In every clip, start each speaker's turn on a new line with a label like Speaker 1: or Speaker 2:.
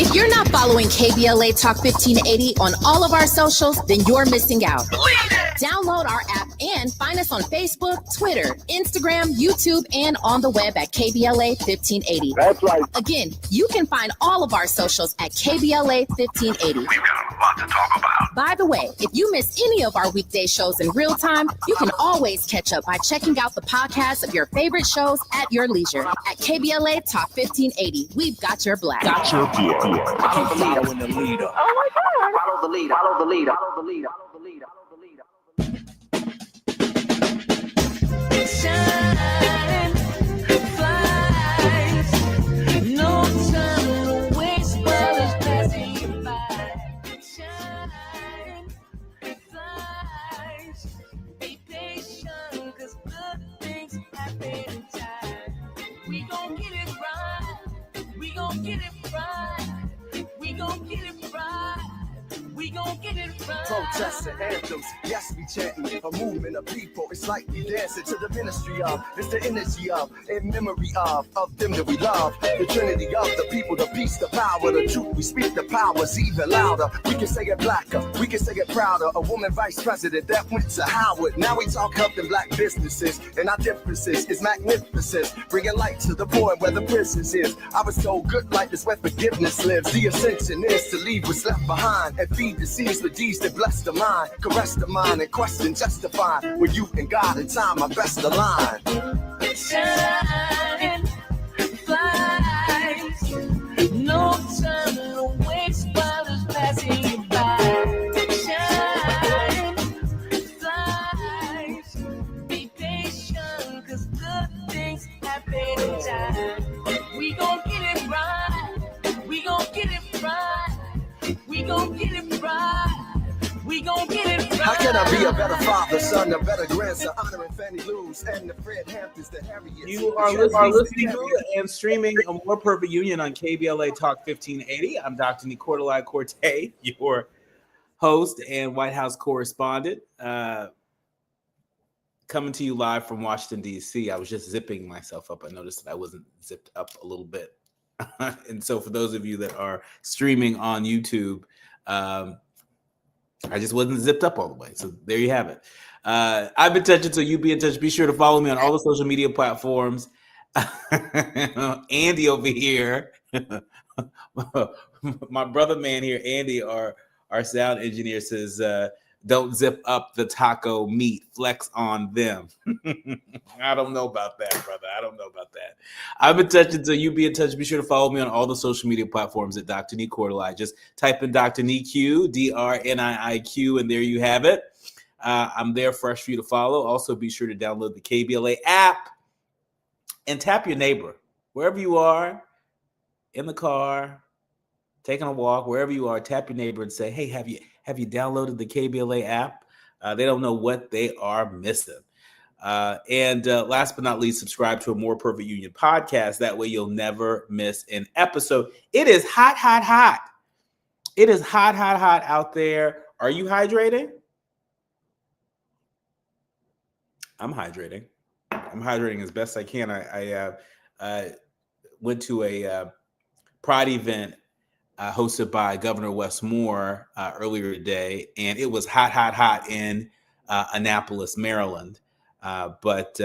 Speaker 1: If you're not following KBLA Talk 1580 on all of our socials, then you're missing out. Download our app and find us on Facebook, Twitter, Instagram, YouTube, and on the web at KBLA 1580.
Speaker 2: That's right.
Speaker 1: Again, you can find all of our socials at KBLA 1580.
Speaker 3: We've got a lot to talk about.
Speaker 1: By the way, if you miss any of our weekday shows in real time, you can always catch up by checking out the podcasts of your favorite shows at your leisure. At KBLA Talk 1580, we've got your black.
Speaker 3: Follow the leader in the leader.
Speaker 2: Oh my God.
Speaker 3: Follow the leader. Follow the leader. Follow the leader. Follow the leader. Follow the leader.
Speaker 4: Shine, flies, no time to waste while it's passing you by. Shine, flies, be patient, 'cause good things happen in time. We gon' get it right, we gon' get it right, we gon' get it right. We gon' get it right.
Speaker 5: Protests and anthems, yes, we chanting a movement of people. It's like we dancing to the ministry of. It's the energy of, in memory of them that we love. The trinity of the people, the peace, the power, the truth. We speak the powers even louder. We can say it blacker, we can say it prouder. A woman vice president that went to Howard. Now we talk helping black businesses, and our differences is magnificent. Bringing light to the poor where the prisons is. I was told good life is where forgiveness lives. The ascension is to leave what's left behind and feed the seeds with deeds that bless the mind, caress the mind, and question justify with you and God and time are best aligned.
Speaker 4: Shine, flies, no time to waste while it's passing you by. Shine, flies, be patient, 'cause good things happen in time. We gon' get it right, we gon' get it right. We gon' get it right. We gon' get it right.
Speaker 5: How can I be a better father, son, a better grandson, honoring Fannie Lou's and the Fred Hamptons, the Harriets?
Speaker 6: You are listening to and streaming A More Perfect Union on KBLA Talk 1580. I'm Dr. Nii-Quartelai, your host and White House correspondent, coming to you live from Washington, D.C. I was just zipping myself up. I noticed that I wasn't zipped up a little bit. And so for those of you that are streaming on YouTube, I just wasn't zipped up all the way. So there you have it. I've been touching, so you be in touch. Be sure to follow me on all the social media platforms. Andy over here, my brother man here, Andy, our sound engineer, says, don't zip up the taco meat, flex on them. I don't know about that, brother. I don't know about that. I've been touching, so you be in touch. Be sure to follow me on all the social media platforms at Dr. Nii-Quartelai. Just type in Dr. Nii-Q, DRNIIQ, and there you have it. I'm there fresh for you to follow. Also, be sure to download the KBLA app and tap your neighbor. Wherever you are, in the car, taking a walk, wherever you are, tap your neighbor and say, hey, have you downloaded the KBLA app? They don't know what they are missing. And last but not least, subscribe to A More Perfect Union podcast. That way you'll never miss an episode. It is hot, hot, hot. It is hot, hot, hot out there. Are you hydrating? I'm hydrating. I'm hydrating as best I can. I went to a Pride event hosted by Governor Wes Moore earlier today, and it was hot, hot, hot in Annapolis, Maryland. But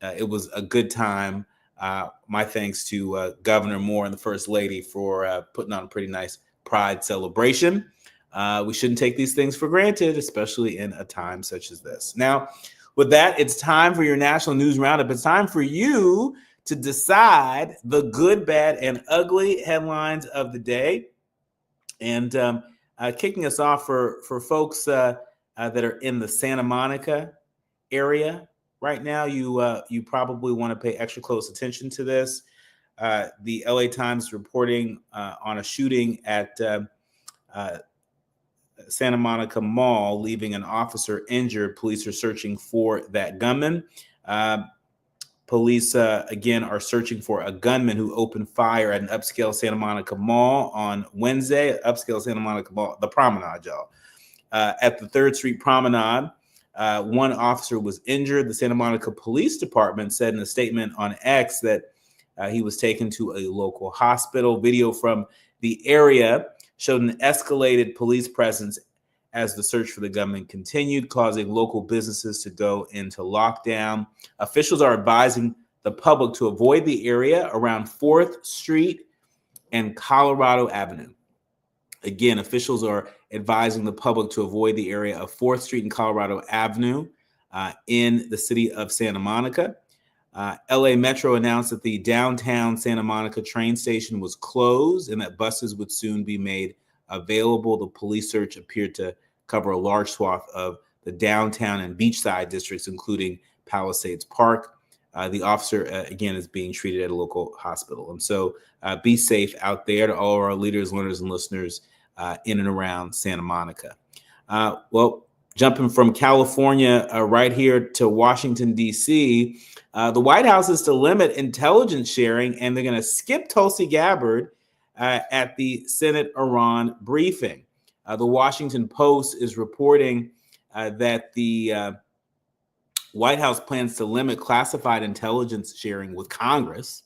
Speaker 6: it was a good time. My thanks to Governor Moore and the First Lady for putting on a pretty nice Pride celebration. We shouldn't take these things for granted, especially in a time such as this. Now, with that, it's time for your National News Roundup. It's time for you to decide the good, bad, and ugly headlines of the day. And kicking us off for folks that are in the Santa Monica area right now, you probably want to pay extra close attention to this. The LA Times is reporting on a shooting at Santa Monica Mall, leaving an officer injured. Police are searching for that gunman. Police, again, are searching for a gunman who opened fire at an upscale Santa Monica Mall on Wednesday. Upscale Santa Monica Mall, the Promenade, y'all. At the 3rd Street Promenade, one officer was injured. The Santa Monica Police Department said in a statement on X that he was taken to a local hospital. Video from the area showed an escalated police presence as the search for the gunman continued, causing local businesses to go into lockdown. Officials are advising the public to avoid the area around 4th Street and Colorado Avenue. Again, officials are advising the public to avoid the area of 4th Street and Colorado Avenue in the city of Santa Monica. LA Metro announced that the downtown Santa Monica train station was closed and that buses would soon be made available. The police search appeared to cover a large swath of the downtown and beachside districts, including Palisades Park. The officer, again, is being treated at a local hospital. And so be safe out there to all of our leaders, learners, and listeners in and around Santa Monica. Well, jumping from California right here to Washington, D.C., the White House is to limit intelligence sharing, and they're going to skip Tulsi Gabbard at the Senate Iran briefing. The Washington Post is reporting that the White House plans to limit classified intelligence sharing with Congress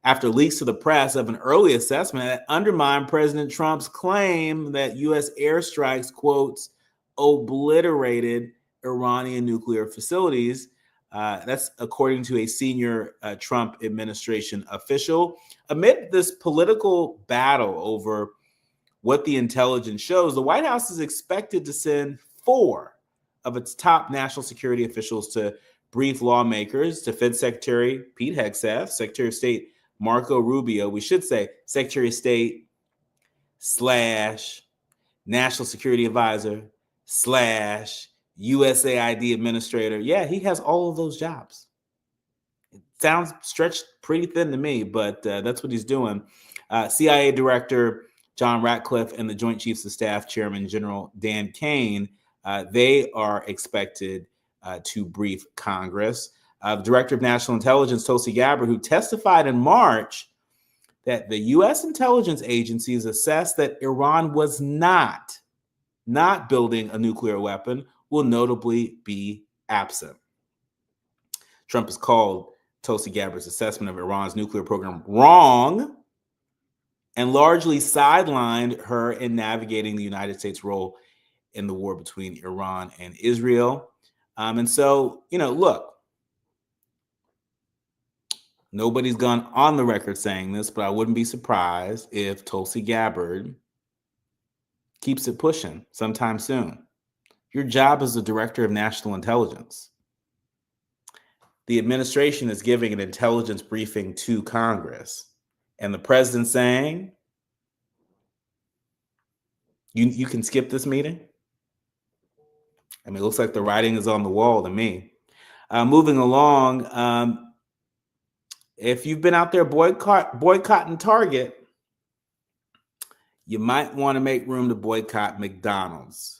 Speaker 6: after leaks to the press of an early assessment that undermined President Trump's claim that U.S. airstrikes, quotes, obliterated Iranian nuclear facilities. That's according to a senior Trump administration official. Amid this political battle over what the intelligence shows, the White House is expected to send 4 of its top national security officials to brief lawmakers: Defense Secretary Pete Hegseth, Secretary of State Marco Rubio, we should say Secretary of State / National Security Advisor / USAID Administrator. Yeah, he has all of those jobs. It sounds stretched pretty thin to me, but that's what he's doing. CIA Director John Ratcliffe and the Joint Chiefs of Staff Chairman General Dan Kane, they are expected to brief Congress. The Director of National Intelligence, Tulsi Gabbard, who testified in March that the U.S. intelligence agencies assessed that Iran was not building a nuclear weapon, will notably be absent. Trump has called Tulsi Gabbard's assessment of Iran's nuclear program wrong and largely sidelined her in navigating the United States' role in the war between Iran and Israel. And so, look, nobody's gone on the record saying this, but I wouldn't be surprised if Tulsi Gabbard keeps it pushing sometime soon. Your job as the Director of National Intelligence. The administration is giving an intelligence briefing to Congress, and the president saying, you can skip this meeting? I mean, it looks like the writing is on the wall to me. Moving along, if you've been out there boycotting Target, you might want to make room to boycott McDonald's.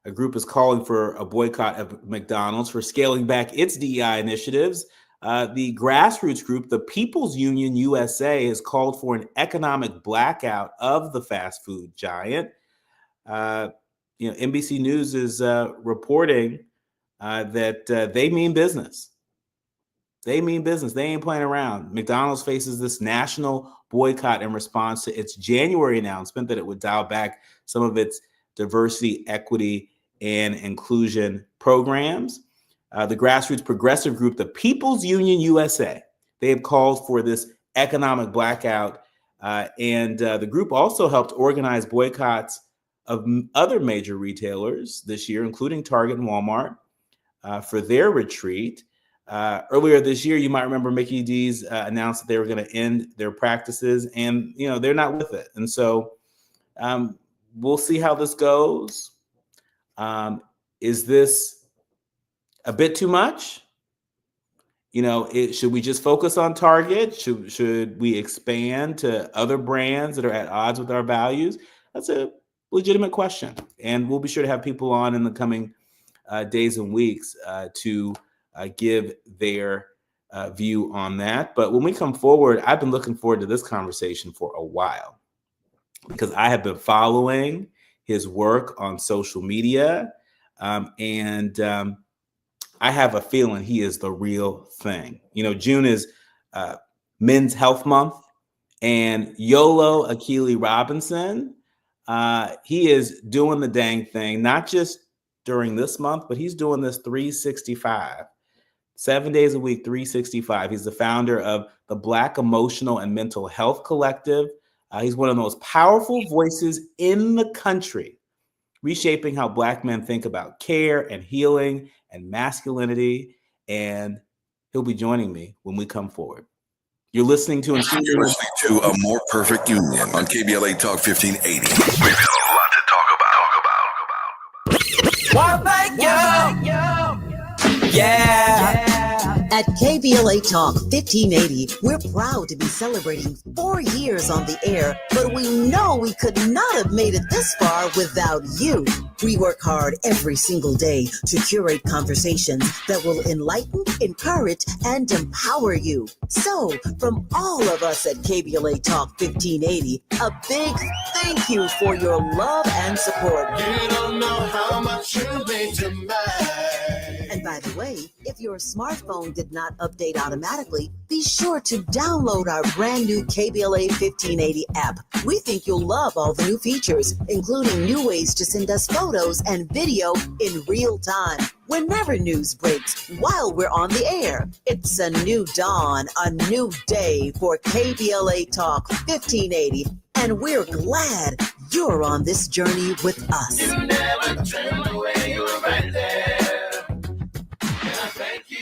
Speaker 6: A group is calling for a boycott of McDonald's for scaling back its DEI initiatives. The grassroots group, the People's Union USA, has called for an economic blackout of the fast food giant. NBC News is reporting that they mean business. They mean business. They ain't playing around. McDonald's faces this national boycott in response to its January announcement that it would dial back some of its diversity, equity, and inclusion programs. The grassroots progressive group, the People's Union USA, they have called for this economic blackout. And the group also helped organize boycotts of other major retailers this year, including Target and Walmart, for their retreat. Earlier this year, you might remember Mickey D's announced that they were going to end their practices, and they're not with it. And so we'll see how this goes. Is this a bit too much? Should we just focus on Target? Should we expand to other brands that are at odds with our values? That's a legitimate question, and we'll be sure to have people on in the coming days and weeks to give their view on that. But when we come forward, I've been looking forward to this conversation for a while because I have been following his work on social media, and I have a feeling he is the real thing. June is Men's Health Month, And Yolo Akili Robinson, he is doing the dang thing, not just during this month, but he's doing this 365, 7 days a week, 365. He's the founder of the Black Emotional and Mental Health Collective. He's one of the most powerful voices in the country, reshaping how Black men think about care and healing and masculinity. And he'll be joining me when we come forward. You're listening to
Speaker 2: A More Perfect Union on KBLA Talk 1580. We've got a lot to talk about.
Speaker 4: Why, thank you. Yeah.
Speaker 7: At KBLA Talk 1580, we're proud to be celebrating 4 years on the air, but we know we could not have made it this far without you. We work hard every single day to curate conversations that will enlighten, encourage, and empower you. So, from all of us at KBLA Talk 1580, a big thank you for your love and support.
Speaker 8: You don't know how much you mean to me.
Speaker 7: And by the way, if your smartphone did not update automatically, be sure to download our brand new KBLA 1580 app. We think you'll love all the new features, including new ways to send us photos and video in real time, whenever news breaks, while we're on the air. It's a new dawn, a new day for KBLA Talk 1580, and we're glad you're on this journey with us.
Speaker 8: You never turned away, you were right there. Thank you.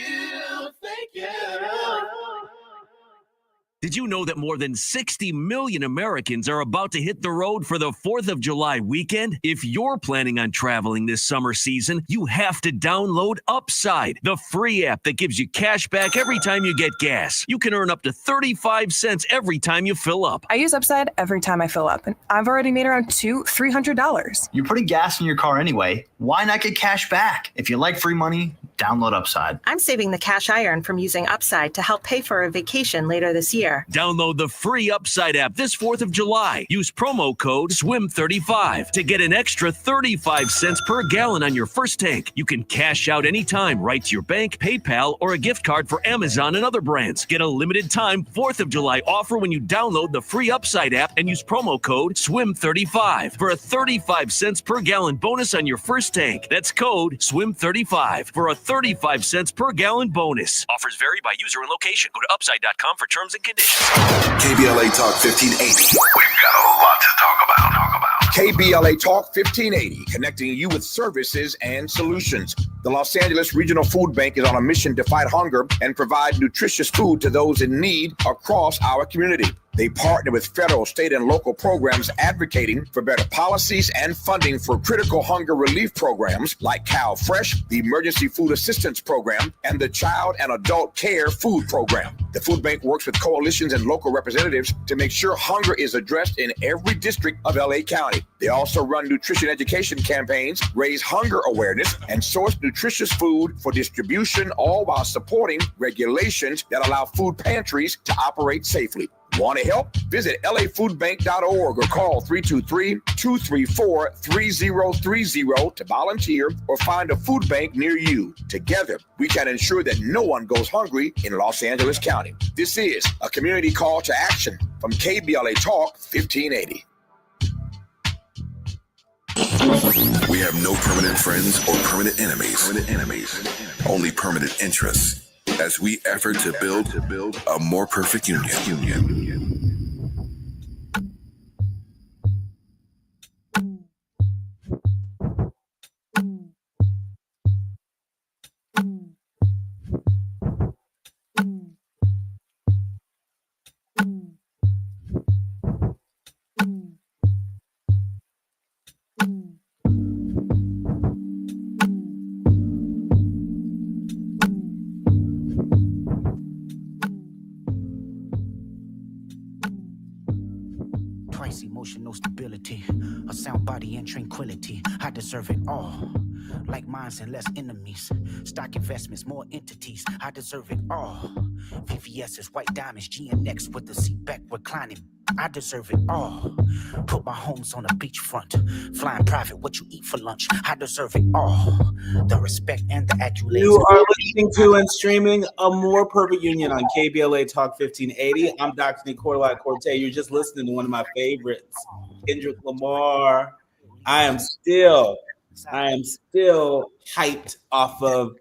Speaker 9: Did you know that more than 60 million Americans are about to hit the road for the 4th of July weekend? If you're planning on traveling this summer season, you have to download Upside, the free app that gives you cash back every time you get gas. You can earn up to 35 cents every time you fill up.
Speaker 10: I use Upside every time I fill up, and I've already made around $300.
Speaker 11: You're putting gas in your car anyway. Why not get cash back? If you like free money, download Upside.
Speaker 12: I'm saving the cash I earn from using Upside to help pay for a vacation later this year.
Speaker 9: Download the free Upside app this 4th of July. Use promo code SWIM35 to get an extra 35 cents per gallon on your first tank. You can cash out anytime right to your bank, PayPal, or a gift card for Amazon and other brands. Get a limited time 4th of July offer when you download the free Upside app and use promo code SWIM35 for a 35 cents per gallon bonus on your first tank. That's code SWIM35 for a 35 cents per gallon bonus. Offers vary by user and location. Go to upside.com for terms and conditions.
Speaker 2: KBLA Talk 1580. We've got a lot to talk about.
Speaker 13: KBLA Talk 1580, connecting you with services and solutions. The Los Angeles Regional Food Bank is on a mission to fight hunger and provide nutritious food to those in need across our community. They partner with federal, state, and local programs advocating for better policies and funding for critical hunger relief programs like Cal Fresh, the Emergency Food Assistance Program, and the Child and Adult Care Food Program. The food bank works with coalitions and local representatives to make sure hunger is addressed in every district of LA County. They also run nutrition education campaigns, raise hunger awareness, and source nutritious food for distribution, all while supporting regulations that allow food pantries to operate safely. Want to help? Visit lafoodbank.org or call 323-234-3030 to volunteer or find a food bank near you. Together, we can ensure that no one goes hungry in Los Angeles County. This is a community call to action from KBLA Talk 1580.
Speaker 2: We have no permanent friends or permanent enemies. Only permanent interests as we effort to build a more perfect union.
Speaker 14: Emotional stability, a sound body and tranquility. I deserve it all. like minds and less enemies. Stock investments, more entities. I deserve it all. VVS's white diamonds, GNX with the seat back reclining. I deserve it all. Put my homes on the beachfront. Flying private, what you eat for lunch. I deserve it all. The respect and the accolades.
Speaker 6: You are listening to and streaming A More Perfect Union on KBLA Talk 1580. I'm Dr. Nii-Quartelai. You're just listening to one of my favorites, Kendrick Lamar. I am still hyped off of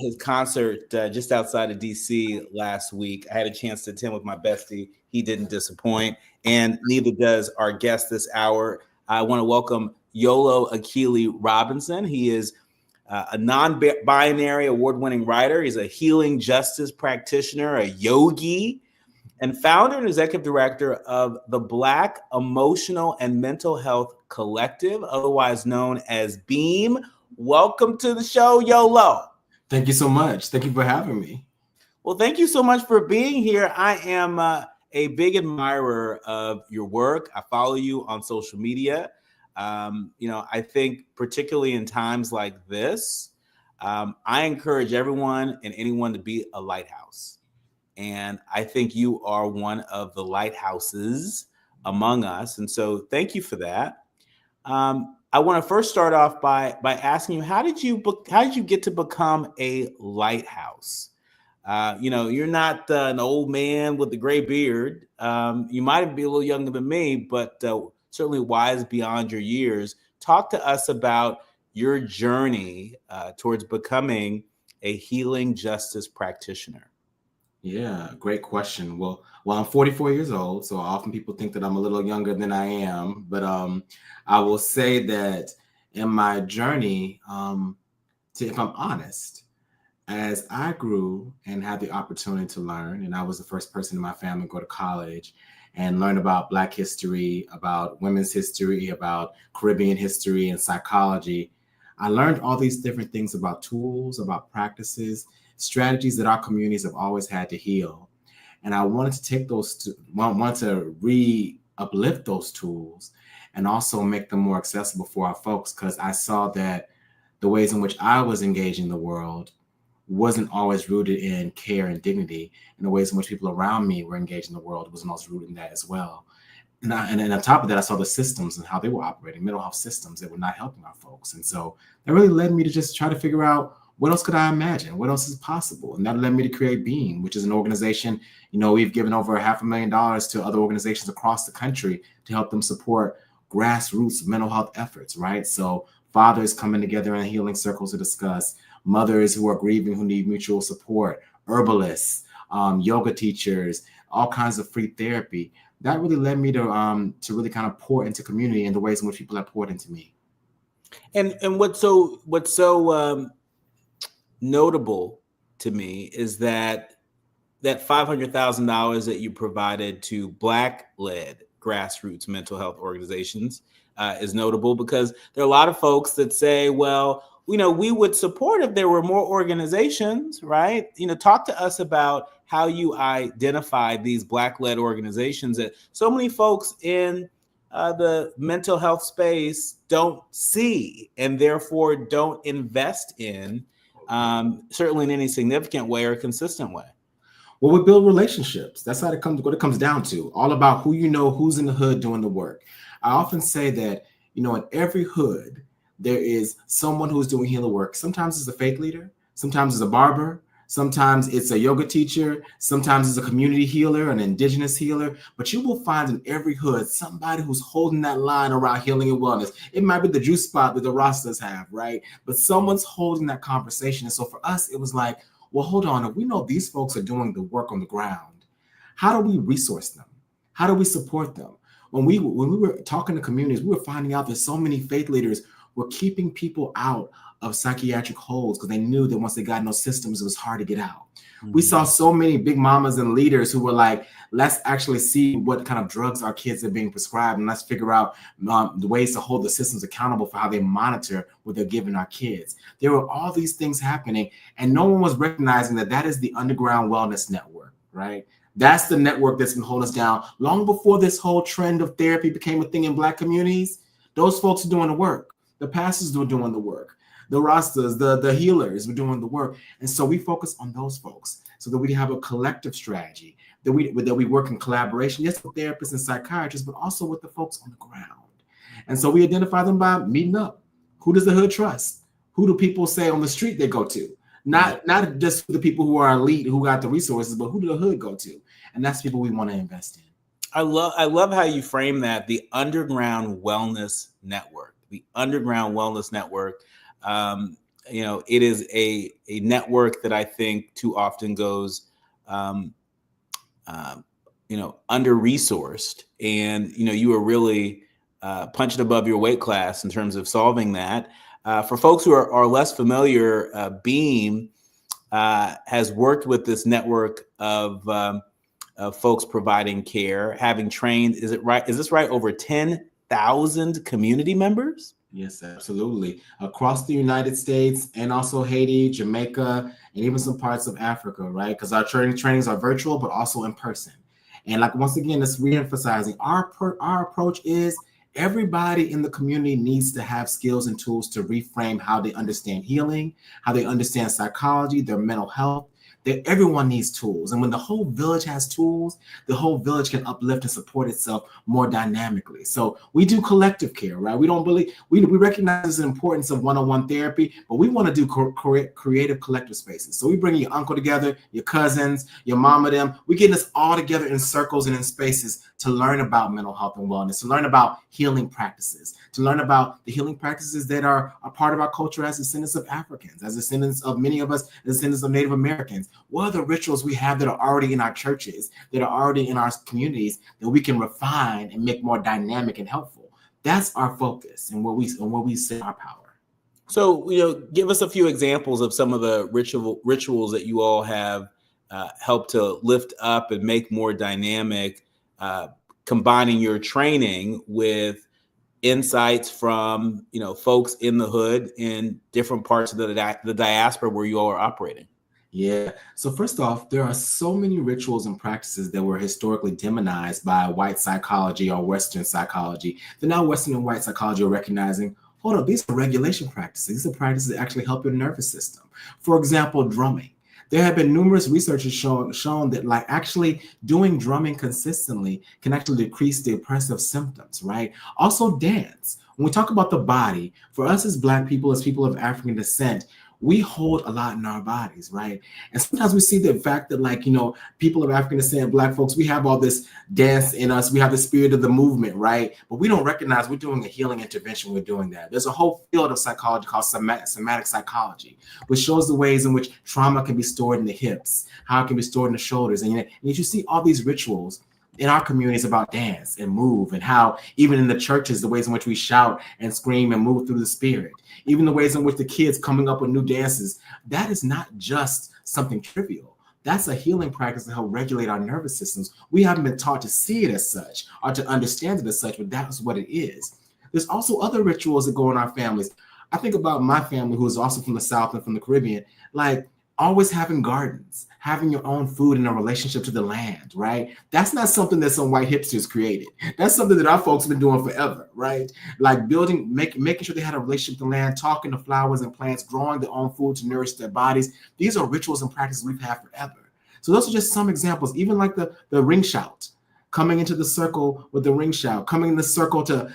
Speaker 6: his concert just outside of DC last week. I had a chance to attend with my bestie. He didn't disappoint, and neither does our guest this hour. I want to welcome Yolo Akili Robinson. He is a non-binary award-winning writer. He's a healing justice practitioner, a yogi, and founder and executive director of the Black Emotional and Mental Health Collective, otherwise known as BEAM. Welcome to the show, Yolo.
Speaker 15: Thank you so much. Thank you for having me.
Speaker 6: Well, thank you so much for being here. I am a big admirer of your work. I follow you on social media. I think particularly in times like this, I encourage everyone and anyone to be a lighthouse. And I think you are one of the lighthouses among us. And so thank you for that. I want to first start off by asking you, how did you get to become a lighthouse? You're not an old man with a gray beard. You might be a little younger than me, but certainly wise beyond your years. Talk to us about your journey towards becoming a healing justice practitioner.
Speaker 15: Yeah, great question. Well, I'm 44 years old, so often people think that I'm a little younger than I am. But I will say that in my journey, if I'm honest, as I grew and had the opportunity to learn, and I was the first person in my family to go to college and learn about Black history, about women's history, about Caribbean history and psychology, I learned all these different things about tools, about practices, strategies that our communities have always had to heal. And I wanted to take wanted to uplift those tools and also make them more accessible for our folks, because I saw that the ways in which I was engaging the world wasn't always rooted in care and dignity, and the ways in which people around me were engaging the world wasn't always rooted in that as well. And on top of that, I saw the systems and how they were operating, mental health systems that were not helping our folks. And so that really led me to just try to figure out, what else could I imagine? What else is possible? And that led me to create BEAM, which is an organization, we've given over $500,000 to other organizations across the country to help them support grassroots mental health efforts, right? So fathers coming together in healing circles to discuss, mothers who are grieving who need mutual support, herbalists, yoga teachers, all kinds of free therapy. That really led me to really kind of pour into community in the ways in which people have poured into me.
Speaker 6: And what's so notable to me is that $500,000 that you provided to Black-led grassroots mental health organizations is notable, because there are a lot of folks that say, well, we would support if there were more organizations, right? Talk to us about how you identify these Black-led organizations that so many folks in the mental health space don't see and therefore don't invest in, certainly in any significant way or consistent way.
Speaker 15: Well, we build relationships. That's what it comes down to. All about who who's in the hood doing the work. I often say that, in every hood, there is someone who's doing healing work. Sometimes it's a faith leader. Sometimes it's a barber. Sometimes it's a yoga teacher. Sometimes it's a community healer, an indigenous healer. But you will find in every hood somebody who's holding that line around healing and wellness. It might be the juice spot that the Rastas have, right? But someone's holding that conversation. And so for us, it was like, well, hold on. If we know these folks are doing the work on the ground, how do we resource them? How do we support them? When we were talking to communities, we were finding out that so many faith leaders were keeping people out of psychiatric holes because they knew that once they got in those systems, it was hard to get out. Mm-hmm. We saw so many big mamas and leaders who were like, let's actually see what kind of drugs our kids are being prescribed, and let's figure out the ways to hold the systems accountable for how they monitor what they're giving our kids. There were all these things happening, and no one was recognizing that is the underground wellness network, right? That's the network that's been holding us down long before this whole trend of therapy became a thing in Black communities. Those folks are doing the work. The pastors are doing the work. the Rastas, the healers, we're doing the work. And so we focus on those folks so that we have a collective strategy, that we work in collaboration, yes, with therapists and psychiatrists, but also with the folks on the ground. And so we identify them by meeting up. Who does the hood trust? Who do people say on the street they go to? Not just the people who are elite, who got the resources, but who do the hood go to? And that's people we want to invest in.
Speaker 6: I love how you frame that, the Underground Wellness Network. The Underground Wellness Network. It is a network that I think too often goes under-resourced. And, you are really punching above your weight class in terms of solving that. For folks who are less familiar, Beam has worked with this network of folks providing care, having trained, is this right, over 10,000 community members?
Speaker 15: Yes, absolutely. Across the United States and also Haiti, Jamaica, and even some parts of Africa, right? Because our trainings are virtual, but also in person. And like, once again, it's re-emphasizing our approach is everybody in the community needs to have skills and tools to reframe how they understand healing, how they understand psychology, their mental health. Everyone needs tools. And when the whole village has tools, the whole village can uplift and support itself more dynamically. So we do collective care, right? We don't believe, we recognize the importance of one-on-one therapy, but we want to do creative collective spaces. So we bring your uncle together, your cousins, your mama, them. We get us all together in circles and in spaces to learn about mental health and wellness, to learn about healing practices, to learn about the healing practices that are a part of our culture as descendants of Africans, as descendants of many of us, as descendants of Native Americans. What are the rituals we have that are already in our churches, that are already in our communities, that we can refine and make more dynamic and helpful? That's our focus and what we say our power.
Speaker 6: So, give us a few examples of some of the rituals that you all have helped to lift up and make more dynamic, combining your training with insights from, folks in the hood in different parts of the diaspora where you all are operating.
Speaker 15: Yeah. So first off, there are so many rituals and practices that were historically demonized by white psychology or Western psychology. That now Western and white psychology are recognizing, hold on, these are regulation practices. These are practices that actually help your nervous system. For example, drumming. There have been numerous researchers shown that like actually doing drumming consistently can actually decrease the oppressive symptoms, right? Also dance. When we talk about the body, for us as Black people, as people of African descent, we hold a lot in our bodies, right? And sometimes we see the fact that like, people of African descent, Black folks, we have all this dance in us. We have the spirit of the movement, right? But we don't recognize we're doing a healing intervention. We're doing that. There's a whole field of psychology called somatic psychology, which shows the ways in which trauma can be stored in the hips, how it can be stored in the shoulders. And you see all these rituals in our communities about dance and move, and how even in the churches, the ways in which we shout and scream and move through the spirit, even the ways in which the kids coming up with new dances, that is not just something trivial. That's a healing practice to help regulate our nervous systems. We haven't been taught to see it as such or to understand it as such, but that's what it is. There's also other rituals that go in our families. I think about my family, who is also from the South and from the Caribbean, like always having gardens, having your own food and a relationship to the land, right? That's not something that some white hipsters created. That's something that our folks have been doing forever, right? Like making sure they had a relationship to the land, talking to flowers and plants, growing their own food to nourish their bodies. These are rituals and practices we've had forever. So those are just some examples, even like the ring shout, coming into the circle with the ring shout, coming in the circle to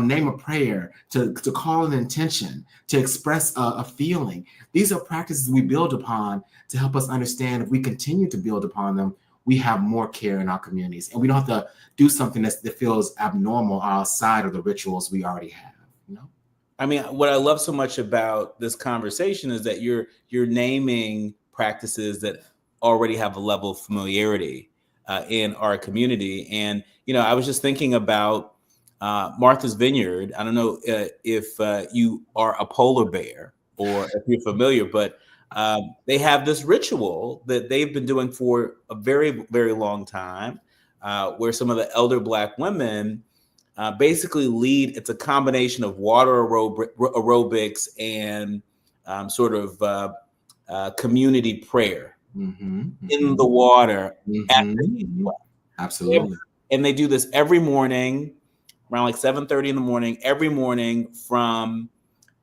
Speaker 15: name a prayer, to call an intention, to express a feeling. These are practices we build upon to help us understand if we continue to build upon them, we have more care in our communities. And we don't have to do something that feels abnormal outside of the rituals we already have.
Speaker 6: I mean, what I love so much about this conversation is that you're naming practices that already have a level of familiarity in our community. And, I was just thinking about Martha's Vineyard. I don't know if you are a polar bear or if you're familiar, but they have this ritual that they've been doing for a very, very long time, where some of the elder Black women basically lead. It's a combination of water aerobics and sort of community prayer. In the water.
Speaker 15: Absolutely.
Speaker 6: And they do this every morning around like 7:30 in the morning, every morning from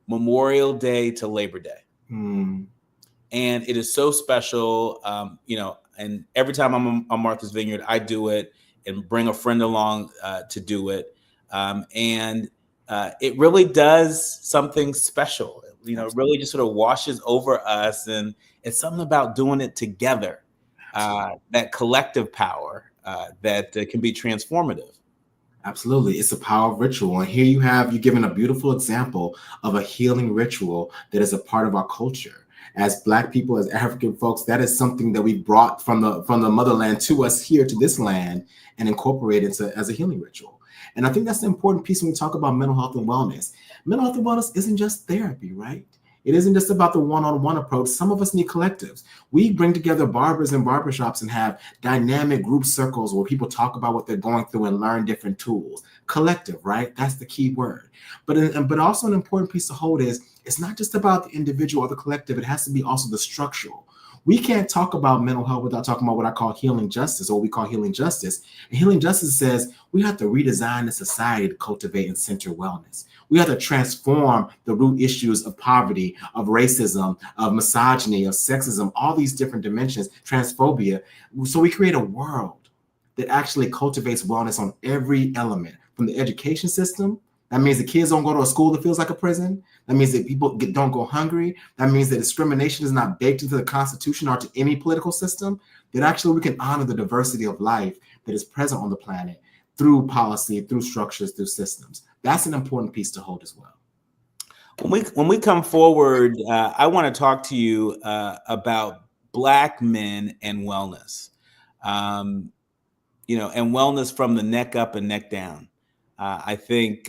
Speaker 6: Memorial Day to Labor Day.
Speaker 15: Mm.
Speaker 6: And it is so special, and every time I'm on Martha's Vineyard, I do it and bring a friend along to do it. And it really does something special. It really just sort of washes over us. And it's something about doing it together, that collective power that can be transformative.
Speaker 15: Absolutely. It's a power of ritual. And here you're given a beautiful example of a healing ritual that is a part of our culture. As Black people, as African folks, that is something that we brought from the motherland to us here to this land and incorporated as a healing ritual. And I think that's the important piece when we talk about mental health and wellness. Mental health and wellness isn't just therapy, right? It isn't just about the one-on-one approach. Some of us need collectives. We bring together barbers and barbershops and have dynamic group circles where people talk about what they're going through and learn different tools. Collective, right? That's the key word. But also an important piece to hold is it's not just about the individual or the collective. It has to be also the structural. We can't talk about mental health without talking about what I call healing justice, or what we call healing justice. And healing justice says we have to redesign the society to cultivate and center wellness. We have to transform the root issues of poverty, of racism, of misogyny, of sexism, all these different dimensions, transphobia. So we create a world that actually cultivates wellness on every element, from the education system. That means the kids don't go to a school that feels like a prison. That means that people don't go hungry. That means that discrimination is not baked into the Constitution or to any political system. That actually we can honor the diversity of life that is present on the planet through policy, through structures, through systems. That's an important piece to hold as well.
Speaker 6: When we come forward, I want to talk to you about Black men and wellness, and wellness from the neck up and neck down. I think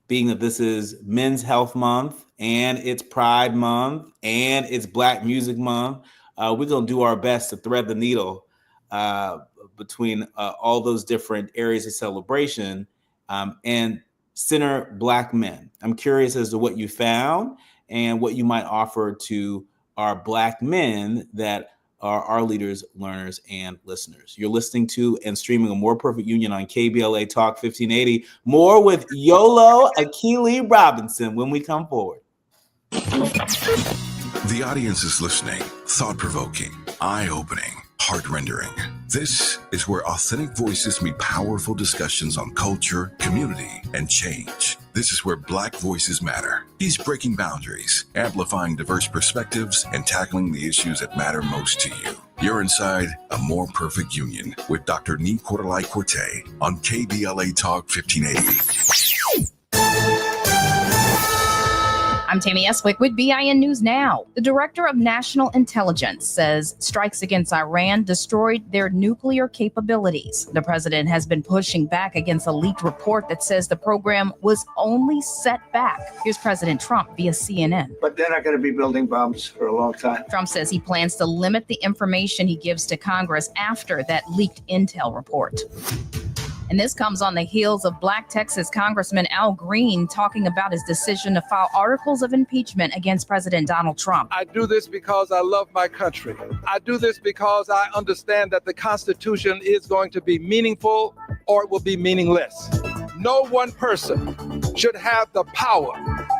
Speaker 6: being that this is Men's Health Month and it's Pride Month and it's Black Music Month, we're going to do our best to thread the needle between all those different areas of celebration and center Black men. I'm curious as to what you found and what you might offer to our Black men that are our leaders, learners, and listeners. You're listening to and streaming A More Perfect Union on KBLA Talk 1580. More with Yolo Akili Robinson when we come forward.
Speaker 2: The audience is listening. Thought-provoking, eye-opening, heart-rendering. This is where authentic voices meet powerful discussions on culture, community, and change. This is where Black voices matter. He's breaking boundaries, amplifying diverse perspectives, and tackling the issues that matter most to you. You're inside A More Perfect Union with Dr. Nii-Quartelai on KBLA Talk 1580.
Speaker 1: I'm Tammy Eswick with BIN News Now. The Director of National Intelligence says strikes against Iran destroyed their nuclear capabilities. The president has been pushing back against a leaked report that says the program was only set back. Here's President Trump via CNN.
Speaker 16: But they're not going to be building bombs for a long time.
Speaker 1: Trump says he plans to limit the information he gives to Congress after that leaked intel report. And this comes on the heels of Black Texas Congressman Al Green talking about his decision to file articles of impeachment against President Donald Trump.
Speaker 17: I do this because I love my country. I do this because I understand that the Constitution is going to be meaningful or it will be meaningless. No one person should have the power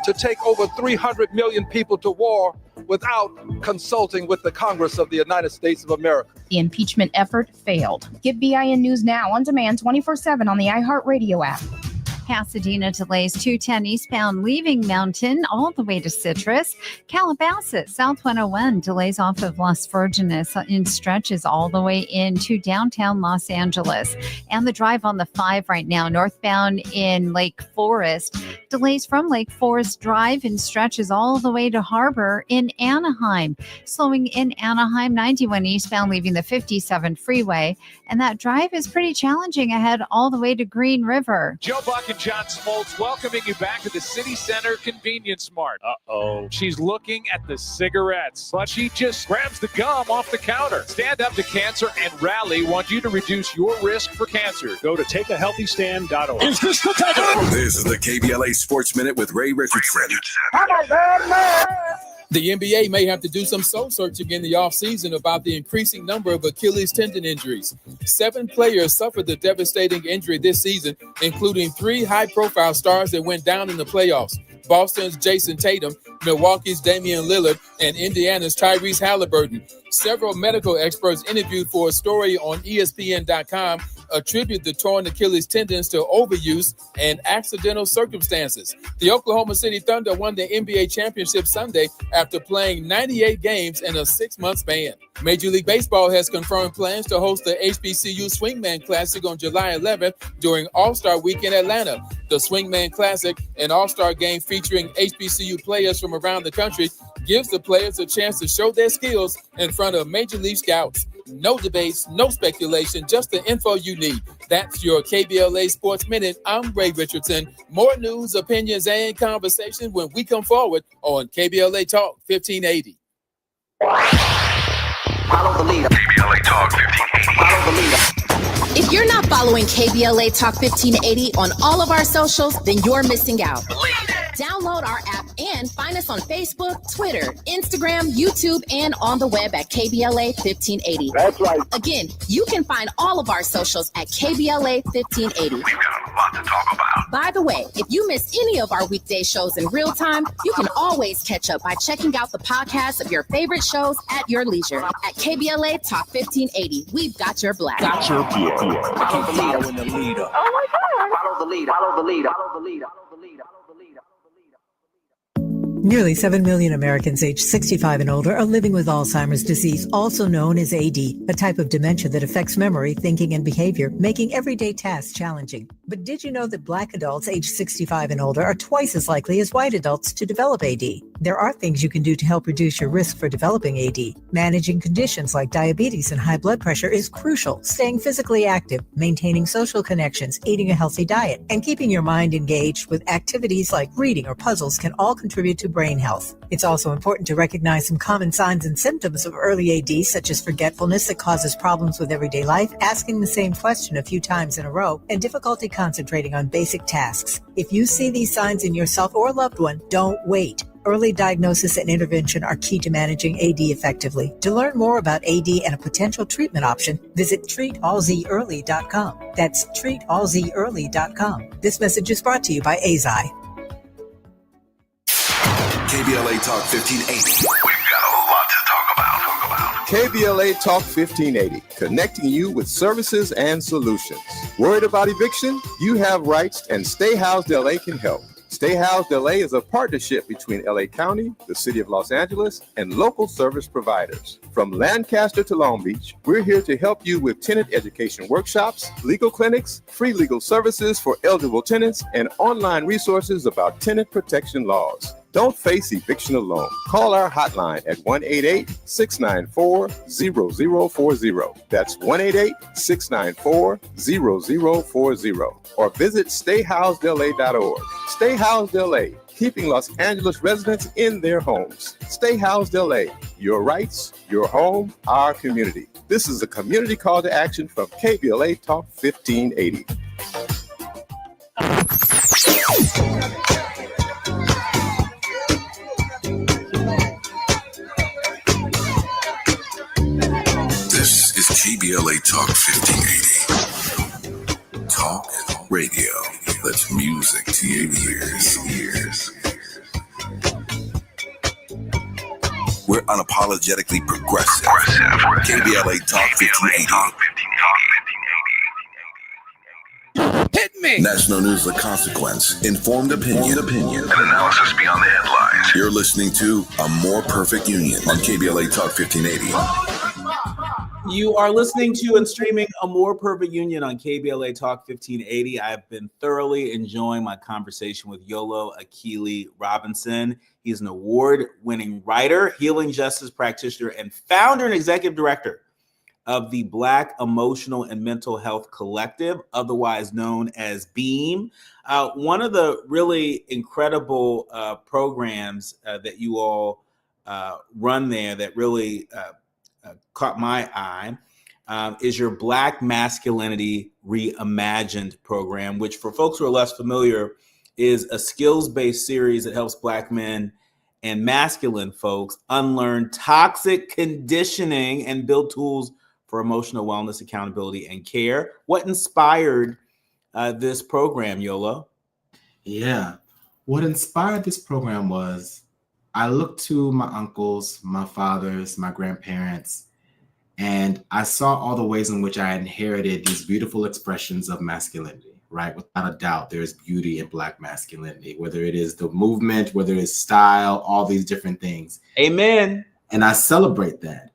Speaker 17: to take over 300 million people to war without consulting with the Congress of the United States of America.
Speaker 1: The impeachment effort failed. Get BIN News Now on demand 24/7 on the iHeartRadio app.
Speaker 18: Pasadena delays 210 eastbound leaving Mountain all the way to Citrus. Calabasas, South 101 delays off of Las Virgenes in stretches all the way into downtown Los Angeles. And the drive on the 5 right now, northbound in Lake Forest, delays from Lake Forest Drive in stretches all the way to Harbor in Anaheim. Slowing in Anaheim, 91 eastbound leaving the 57 freeway. And that drive is pretty challenging ahead all the way to Green River.
Speaker 19: Joe Buck and John Smoltz welcoming you back to the City Center Convenience Mart. Uh-oh. She's looking at the cigarettes, but she just grabs the gum off the counter. Stand Up to Cancer and Rally want you to reduce your risk for cancer. Go to takeahealthystand.org.
Speaker 2: Is this the title? This is the KBLA Sports Minute with Ray Richardson.
Speaker 20: The NBA may have to do some soul searching in the offseason about the increasing number of Achilles tendon injuries. 7 players suffered the devastating injury this season, including 3 high-profile stars that went down in the playoffs. Boston's Jason Tatum, Milwaukee's Damian Lillard, and Indiana's Tyrese Halliburton. Several medical experts interviewed for a story on ESPN.com attribute the torn Achilles tendons to overuse and accidental circumstances. The Oklahoma City Thunder won the NBA championship Sunday after playing 98 games in a 6-month span. Major League Baseball has confirmed plans to host the HBCU Swingman Classic on July 11th during All-Star Week in Atlanta. The Swingman Classic, an all-star game featuring HBCU players from around the country, gives the players a chance to show their skills in front of Major League scouts. No debates, no speculation, just the info you need. That's your KBLA Sports Minute. I'm Ray Richardson. More news, opinions, and conversation when we come forward on KBLA Talk 1580.
Speaker 3: Follow the leader.
Speaker 2: KBLA Talk 1580.
Speaker 3: Follow the leader.
Speaker 1: If you're not following KBLA Talk 1580 on all of our socials, then you're missing out. Download our app and find us on Facebook, Twitter, Instagram, YouTube, and on the web at KBLA 1580.
Speaker 3: That's right.
Speaker 1: Again, you can find all of our socials at KBLA 1580.
Speaker 2: We've got a lot to talk about.
Speaker 1: By the way, if you miss any of our weekday shows in real time, you can always catch up by checking out the podcast of your favorite shows at your leisure. At KBLA Talk 1580, we've got your black.
Speaker 3: Follow the leader. Oh my God. Follow the leader. Follow the leader. Follow the leader.
Speaker 7: Nearly 7 million Americans aged 65 and older are living with Alzheimer's disease, also known as AD, a type of dementia that affects memory, thinking, and behavior, making everyday tasks challenging. But did you know that Black adults aged 65 and older are twice as likely as white adults to develop AD? There are things you can do to help reduce your risk for developing AD. Managing conditions like diabetes and high blood pressure is crucial. Staying physically active, maintaining social connections, eating a healthy diet, and keeping your mind engaged with activities like reading or puzzles can all contribute to brain health. It's also important to recognize some common signs and symptoms of early AD, such as forgetfulness that causes problems with everyday life, asking the same question a few times in a row, and difficulty concentrating on basic tasks. If you see these signs in yourself or a loved one, don't wait. Early diagnosis and intervention are key to managing AD effectively. To learn more about AD and a potential treatment option, visit treatalzearly.com. That's treatalzearly.com. This message is brought to you by AZI.
Speaker 2: KBLA Talk 1580. We've got a lot to talk about.
Speaker 21: KBLA Talk 1580, connecting you with services and solutions. Worried about eviction? You have rights, and Stay Housed LA can help. Stay Housed LA is a partnership between LA County, the City of Los Angeles, and local service providers. From Lancaster to Long Beach, we're here to help you with tenant education workshops, legal clinics, free legal services for eligible tenants, and online resources about tenant protection laws. Don't face eviction alone. Call our hotline at 1-888-694-0040. That's 1-888-694-0040. Or visit stayhousedla.org. Stay Housed LA, keeping Los Angeles residents in their homes. Stay Housed LA, your rights, your home, our community. This is a community call to action from KBLA Talk 1580.
Speaker 2: This is KBLA Talk 1580. Talk radio. That's music to your ears. We're unapologetically progressive. KBLA Talk 1580.
Speaker 17: Hit me!
Speaker 2: National news of consequence, informed opinion, and analysis beyond the headlines. You're listening to A More Perfect Union on KBLA Talk 1580.
Speaker 6: You are listening to and streaming A More Perfect Union on KBLA Talk 1580. I've been thoroughly enjoying my conversation with Yolo Akili Robinson. He's an award-winning writer, healing justice practitioner, and founder and executive director of the Black Emotional and Mental Health Collective, otherwise known as BEAM. One of the really incredible programs that you all run there that really caught my eye is your Black Masculinity Reimagined program, which for folks who are less familiar is a skills-based series that helps Black men and masculine folks unlearn toxic conditioning and build tools for emotional wellness, accountability, and care. What inspired this program, Yolo?
Speaker 15: Yeah. What inspired this program was I looked to my uncles, my fathers, my grandparents, and I saw all the ways in which I inherited these beautiful expressions of masculinity, right? Without a doubt, there's beauty in Black masculinity, whether it is the movement, whether it's style, all these different things.
Speaker 6: Amen.
Speaker 15: And I celebrate that.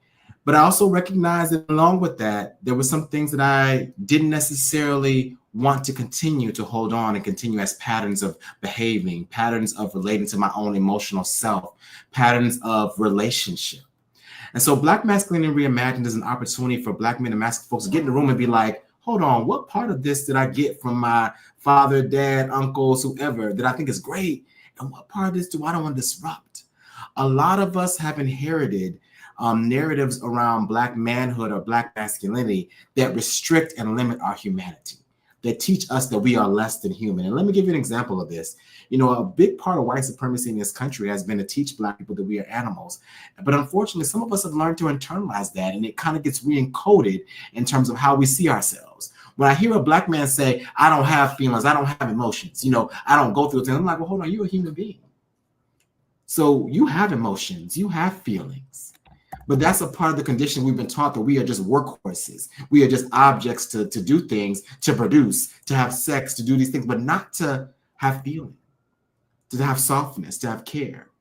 Speaker 15: But I also recognize that along with that, there were some things that I didn't necessarily want to continue to hold on and continue as patterns of behaving, patterns of relating to my own emotional self, patterns of relationship. And so Black Masculinity Reimagined is an opportunity for Black men and masculine folks to get in the room and be like, hold on, what part of this did I get from my father, dad, uncles, whoever that I think is great? And what part of this do I don't want to disrupt? A lot of us have inherited narratives around Black manhood or Black masculinity that restrict and limit our humanity, that teach us that we are less than human. And let me give you an example of this. You know, a big part of white supremacy in this country has been to teach Black people that we are animals. But unfortunately, some of us have learned to internalize that, and it kind of gets re-encoded in terms of how we see ourselves. When I hear a Black man say, I don't have feelings, I don't have emotions, you know, I don't go through things, I'm like, well, hold on, you're a human being. So you have emotions, you have feelings. But that's a part of the condition we've been taught, that we are just workhorses. We are just objects to do things, to produce, to have sex, to do these things, but not to have feeling, to have softness, to have care.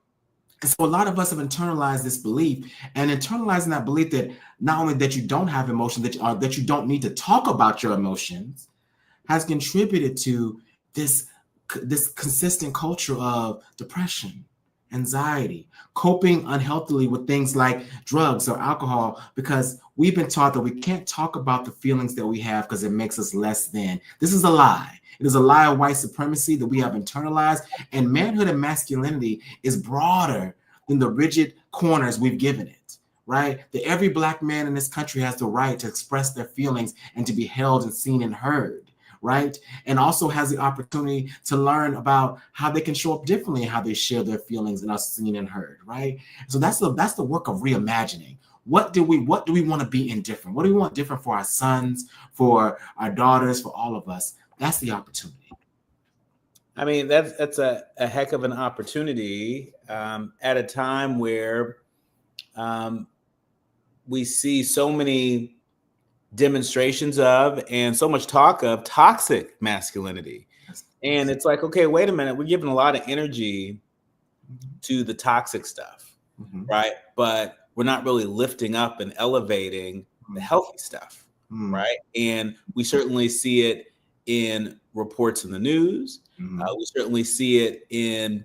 Speaker 15: And so a lot of us have internalized this belief, and internalizing that belief that not only that you don't have emotions, that you don't need to talk about your emotions, has contributed to this consistent culture of depression, anxiety, coping unhealthily with things like drugs or alcohol, because we've been taught that we can't talk about the feelings that we have because it makes us less than. This is a lie. It is a lie of white supremacy that we have internalized, and manhood and masculinity is broader than the rigid corners we've given it, right? That every Black man in this country has the right to express their feelings and to be held and seen and heard, right? And also has the opportunity to learn about how they can show up differently and how they share their feelings and are seen and heard, right? So that's the work of reimagining. What do we want to be indifferent? What do we want different for our sons, for our daughters, for all of us? That's the opportunity.
Speaker 6: I mean, that's a heck of an opportunity at a time where we see so many demonstrations of and so much talk of toxic masculinity. And it's like, okay, wait a minute, we're giving a lot of energy to the toxic stuff, right? But we're not really lifting up and elevating the healthy stuff, right? And we certainly see it in reports in the news. We certainly see it in,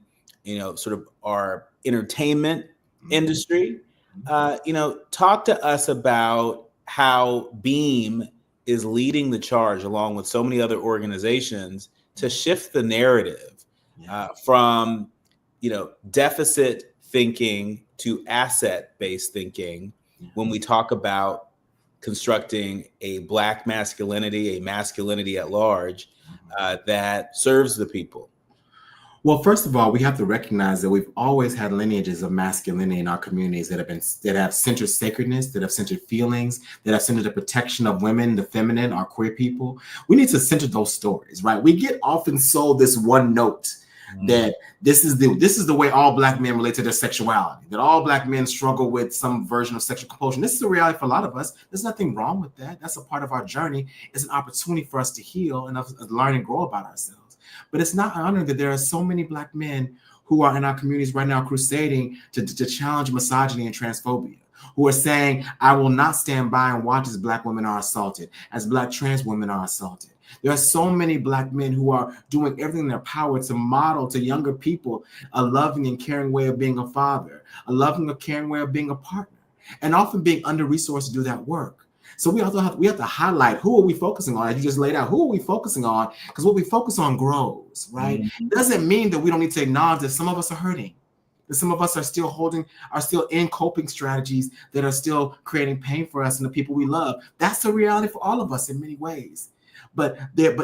Speaker 6: sort of our entertainment industry. Talk to us about how Beam is leading the charge, along with so many other organizations, to shift the narrative from, deficit thinking to asset-based thinking when we talk about constructing a Black masculinity, a masculinity at large that serves the people.
Speaker 15: Well, first of all, we have to recognize that we've always had lineages of masculinity in our communities that have centered sacredness, that have centered feelings, that have centered the protection of women, the feminine, our queer people. We need to center those stories, right? We get often sold this one note that this is the way all Black men relate to their sexuality, that all Black men struggle with some version of sexual compulsion. This is the reality for a lot of us. There's nothing wrong with that. That's a part of our journey. It's an opportunity for us to heal and learn and grow about ourselves. But it's not an honor that there are so many Black men who are in our communities right now crusading to challenge misogyny and transphobia, who are saying, I will not stand by and watch as Black women are assaulted, as Black trans women are assaulted. There are so many Black men who are doing everything in their power to model to younger people a loving and caring way of being a father, a loving and caring way of being a partner, and often being under-resourced to do that work. So we have to highlight, who are we focusing on? As you just laid out, who are we focusing on? Because what we focus on grows, right? It doesn't mean that we don't need to acknowledge that some of us are hurting, that some of us are still in coping strategies that are still creating pain for us and the people we love. That's the reality for all of us in many ways. But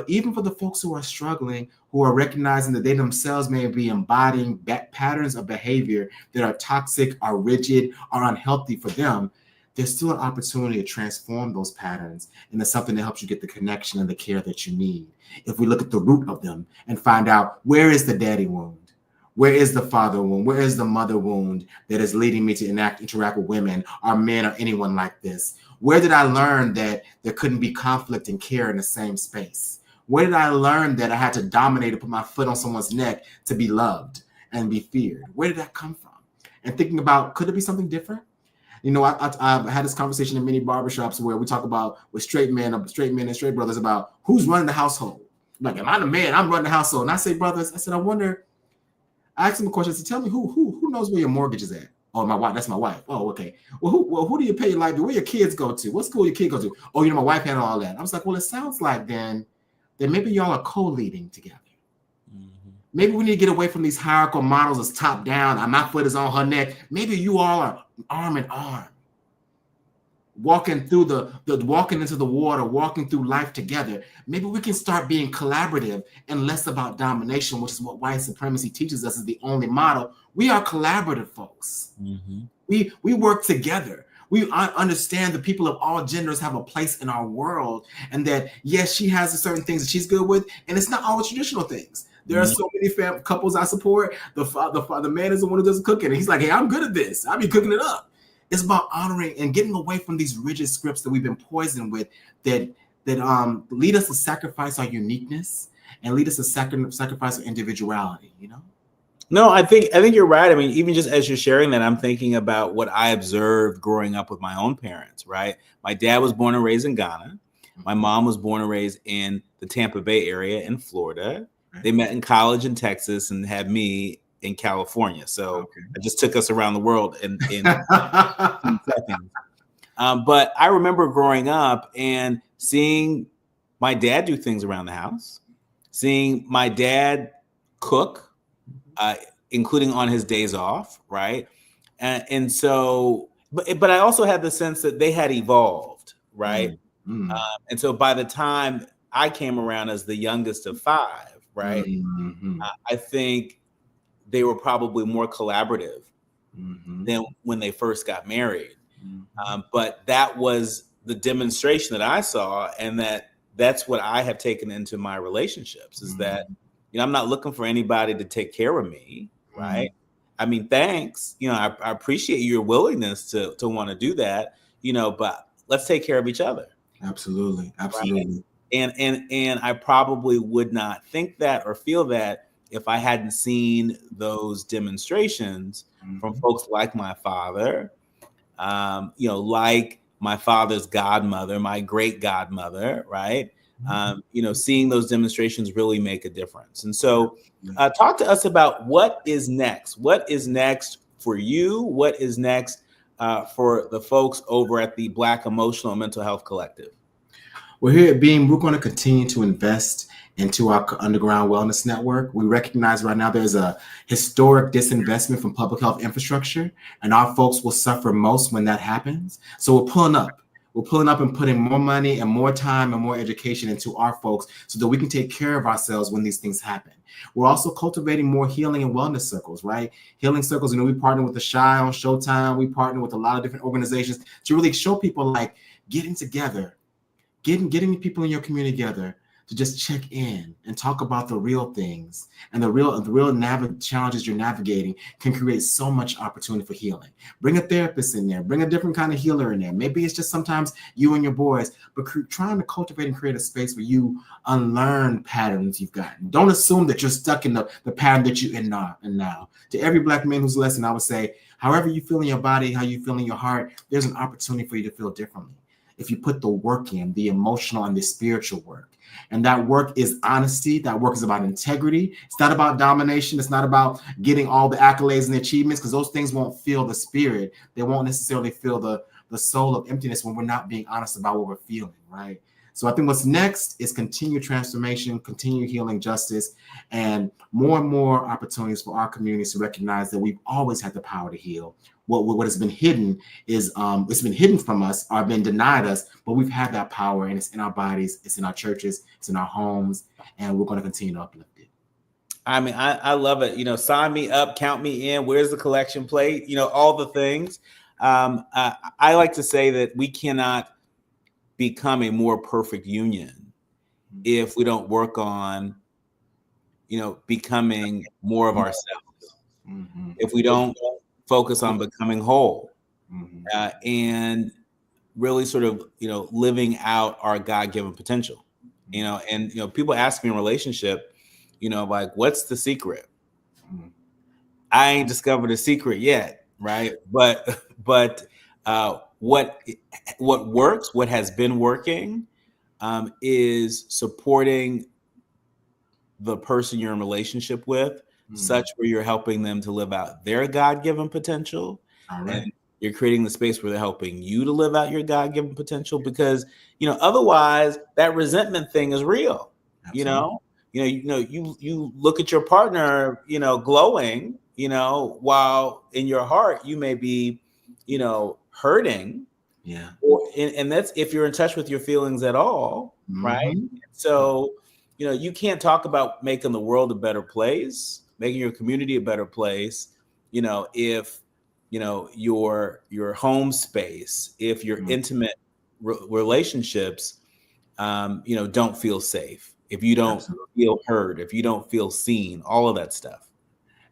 Speaker 15: even for the folks who are struggling, who are recognizing that they themselves may be embodying patterns of behavior that are toxic, are rigid, are unhealthy for them, there's still an opportunity to transform those patterns into something that helps you get the connection and the care that you need. If we look at the root of them and find out, where is the daddy wound? Where is the father wound? Where is the mother wound that is leading me to interact with women or men or anyone like this? Where did I learn that there couldn't be conflict and care in the same space? Where did I learn that I had to dominate and put my foot on someone's neck to be loved and be feared? Where did that come from? And thinking about, could it be something different? You know, I've had this conversation in many barbershops where we talk about with straight men and straight brothers about who's running the household. Like, am I the man? I'm running the household. And I say, brothers, I said, I asked them a question. I said, tell me who knows where your mortgage is at? Oh, my wife. That's my wife. Oh, okay. Well, who do you pay your light bill? Where your kids go to? What school your kid go to? Oh, my wife handled all that. I was like, well, it sounds like then that maybe y'all are co-leading together. Mm-hmm. Maybe we need to get away from these hierarchical models as top down. My foot is on her neck. Maybe you all are arm in arm, walking through walking into the water, walking through life together. Maybe we can start being collaborative and less about domination, which is what white supremacy teaches us is the only model. We are collaborative folks. Mm-hmm. We work together. We understand the people of all genders have a place in our world, and that yes, she has certain things that she's good with, and it's not always traditional things. There are so many couples I support. The man is the one who does the cooking, and he's like, "Hey, I'm good at this. I'll be cooking it up." It's about honoring and getting away from these rigid scripts that we've been poisoned with that lead us to sacrifice our uniqueness and lead us to sacrifice our individuality, you know?
Speaker 6: No, I think you're right. I mean, even just as you're sharing that, I'm thinking about what I observed growing up with my own parents, right? My dad was born and raised in Ghana. My mom was born and raised in the Tampa Bay area in Florida. They met in college in Texas and had me in California. So I just took us around the world in 2 seconds. But I remember growing up and seeing my dad do things around the house, seeing my dad cook, including on his days off, right? And so, but I also had the sense that they had evolved, right? Mm-hmm. And so by the time I came around as the youngest of 5, right? Mm-hmm. I think they were probably more collaborative than when they first got married. Mm-hmm. But that was the demonstration that I saw, and that's what I have taken into my relationships is that, I'm not looking for anybody to take care of me, right? I mean, thanks. I appreciate your willingness to want to do that, but let's take care of each other.
Speaker 15: Absolutely. Absolutely.
Speaker 6: Right? And I probably would not think that or feel that if I hadn't seen those demonstrations from folks like my father, like my father's godmother, my great godmother, right? Seeing those demonstrations really make a difference. And so talk to us about what is next. What is next for you? What is next for the folks over at the Black Emotional and Mental Health Collective?
Speaker 15: Well, here at Beam, we're going to continue to invest into our underground wellness network. We recognize right now there's a historic disinvestment from public health infrastructure, and our folks will suffer most when that happens. So we're pulling up. We're pulling up and putting more money and more time and more education into our folks so that we can take care of ourselves when these things happen. We're also cultivating more healing and wellness circles, right? Healing circles, we partner with the Shy on Showtime. We partner with a lot of different organizations to really show people like getting together, getting people in your community together to just check in and talk about the real things and the real challenges you're navigating can create so much opportunity for healing. Bring a therapist in there, bring a different kind of healer in there. Maybe it's just sometimes you and your boys, but trying to cultivate and create a space where you unlearn patterns you've gotten. Don't assume that you're stuck in the pattern that you're in now. To every Black man who's listening, I would say, however you feel in your body, how you feel in your heart, there's an opportunity for you to feel differently. If you put the work in, the emotional and the spiritual work. And that work is honesty. That work is about integrity. It's not about domination. It's not about getting all the accolades and the achievements, because those things won't fill the spirit. They won't necessarily fill the soul of emptiness when we're not being honest about what we're feeling, right? So I think what's next is continued transformation, continued healing, justice, and more opportunities for our communities to recognize that we've always had the power to heal. What has been hidden is it's been hidden from us or been denied us, but we've had that power, and it's in our bodies, it's in our churches, it's in our homes, and we're going to continue to uplift it.
Speaker 6: I mean, I love it. Sign me up, count me in. Where's the collection plate? All the things. I like to say that we cannot become a more perfect union if we don't work on, becoming more of ourselves. if we don't focus on becoming whole and really sort of, living out our God-given potential, and, people ask me in relationship, like, what's the secret? I ain't discovered a secret yet. Right. But what works, what has been working, is supporting the person you're in relationship with, such where you're helping them to live out their God-given potential.
Speaker 15: All right.
Speaker 6: And you're creating the space where they're helping you to live out your God-given potential, because, otherwise that resentment thing is real.
Speaker 15: Absolutely.
Speaker 6: You look at your partner, glowing, while in your heart you may be, hurting.
Speaker 15: Yeah.
Speaker 6: And that's if you're in touch with your feelings at all, right? So, you can't talk about making the world a better place, making your community a better place, if, your home space, if your intimate relationships, don't feel safe, if you don't feel heard, if you don't feel seen, all of that stuff.